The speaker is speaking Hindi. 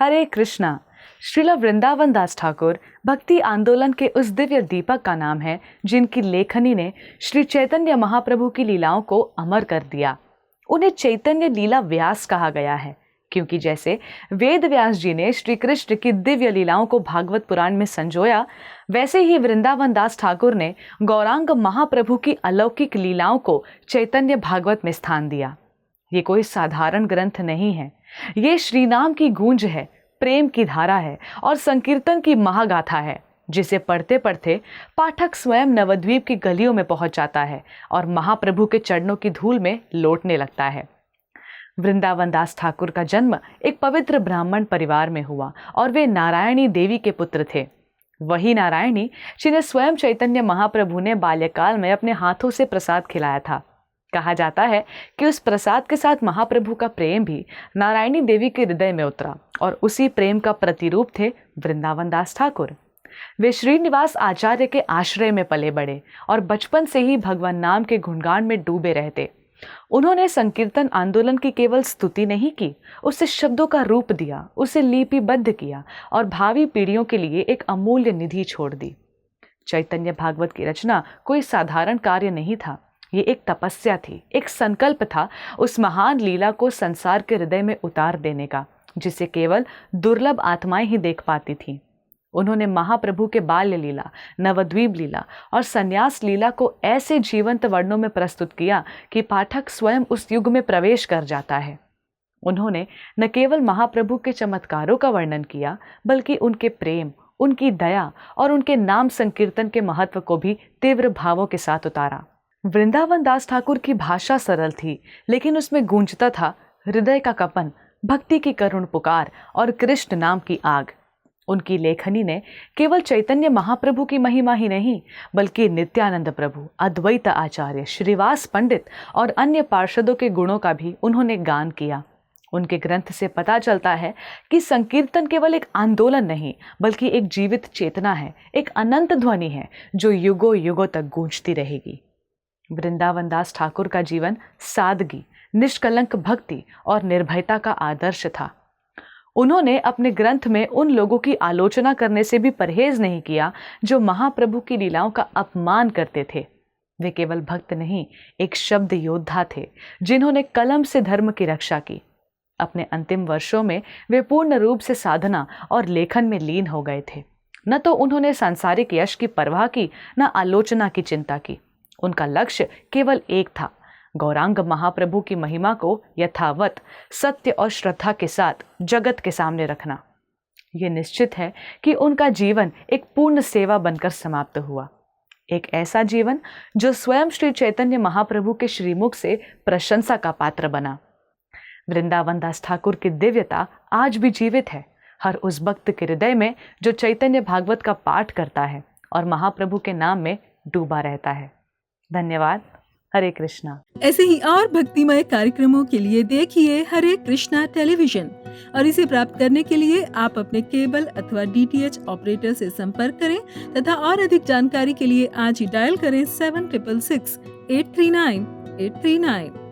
हरे कृष्णा। श्रीला वृंदावन दास ठाकुर भक्ति आंदोलन के उस दिव्य दीपक का नाम है जिनकी लेखनी ने श्री चैतन्य महाप्रभु की लीलाओं को अमर कर दिया। उन्हें चैतन्य लीला व्यास कहा गया है क्योंकि जैसे वेद व्यास जी ने श्री कृष्ण की दिव्य लीलाओं को भागवत पुराण में संजोया, वैसे ही वृंदावन दास ठाकुर ने गौरांग महाप्रभु की अलौकिक लीलाओं को चैतन्य भागवत में स्थान दिया। ये कोई साधारण ग्रंथ नहीं है, ये श्री नाम की गूंज है, प्रेम की धारा है और संकीर्तन की महागाथा है, जिसे पढ़ते पढ़ते पाठक स्वयं नवद्वीप की गलियों में पहुंच जाता है और महाप्रभु के चरणों की धूल में लौटने लगता है। वृंदावन दास ठाकुर का जन्म एक पवित्र ब्राह्मण परिवार में हुआ और वे नारायणी देवी के पुत्र थे। वही नारायणी जिन्हें स्वयं चैतन्य महाप्रभु ने बाल्यकाल में अपने हाथों से प्रसाद खिलाया था। कहा जाता है कि उस प्रसाद के साथ महाप्रभु का प्रेम भी नारायणी देवी के हृदय में उतरा और उसी प्रेम का प्रतिरूप थे वृंदावन दास ठाकुर। वे श्रीनिवास आचार्य के आश्रय में पले बड़े और बचपन से ही भगवान नाम के गुणगान में डूबे रहते। उन्होंने संकीर्तन आंदोलन की केवल स्तुति नहीं की, उसे शब्दों का रूप दिया, उसे लिपिबद्ध किया और भावी पीढ़ियों के लिए एक अमूल्य निधि छोड़ दी। चैतन्य भागवत की रचना कोई साधारण कार्य नहीं था, ये एक तपस्या थी, एक संकल्प था उस महान लीला को संसार के हृदय में उतार देने का, जिसे केवल दुर्लभ आत्माएं ही देख पाती थीं। उन्होंने महाप्रभु के बाल्य लीला, नवद्वीप लीला और संन्यास लीला को ऐसे जीवंत वर्णों में प्रस्तुत किया कि पाठक स्वयं उस युग में प्रवेश कर जाता है। उन्होंने न केवल महाप्रभु के चमत्कारों का वर्णन किया, बल्कि उनके प्रेम, उनकी दया और उनके नाम संकीर्तन के महत्व को भी तीव्र भावों के साथ उतारा। वृंदावन दास ठाकुर की भाषा सरल थी, लेकिन उसमें गूंजता था हृदय का कंपन, भक्ति की करुण पुकार और कृष्ण नाम की आग। उनकी लेखनी ने केवल चैतन्य महाप्रभु की महिमा ही नहीं, बल्कि नित्यानंद प्रभु, अद्वैत आचार्य, श्रीवास पंडित और अन्य पार्षदों के गुणों का भी उन्होंने गान किया। उनके ग्रंथ से पता चलता है कि संकीर्तन केवल एक आंदोलन नहीं, बल्कि एक जीवित चेतना है, एक अनंत ध्वनि है जो युगों युगों तक गूंजती रहेगी। वृंदावन दास ठाकुर का जीवन सादगी, निष्कलंक भक्ति और निर्भयता का आदर्श था। उन्होंने अपने ग्रंथ में उन लोगों की आलोचना करने से भी परहेज नहीं किया जो महाप्रभु की लीलाओं का अपमान करते थे। वे केवल भक्त नहीं, एक शब्द योद्धा थे जिन्होंने कलम से धर्म की रक्षा की। अपने अंतिम वर्षों में वे पूर्ण रूप से साधना और लेखन में लीन हो गए थे। न तो उन्होंने सांसारिक यश की परवाह की, न आलोचना की चिंता की। उनका लक्ष्य केवल एक था, गौरांग महाप्रभु की महिमा को यथावत सत्य और श्रद्धा के साथ जगत के सामने रखना। यह निश्चित है कि उनका जीवन एक पूर्ण सेवा बनकर समाप्त हुआ, एक ऐसा जीवन जो स्वयं श्री चैतन्य महाप्रभु के श्रीमुख से प्रशंसा का पात्र बना। वृंदावन दास ठाकुर की दिव्यता आज भी जीवित है, हर उस भक्त के हृदय में जो चैतन्य भागवत का पाठ करता है और महाप्रभु के नाम में डूबा रहता है। धन्यवाद। हरे कृष्णा। ऐसे ही और भक्तिमय कार्यक्रमों के लिए देखिए हरे कृष्णा टेलीविजन और इसे प्राप्त करने के लिए आप अपने केबल अथवा DTH ऑपरेटर से संपर्क करें तथा और अधिक जानकारी के लिए आज ही डायल करें 7666 839 839।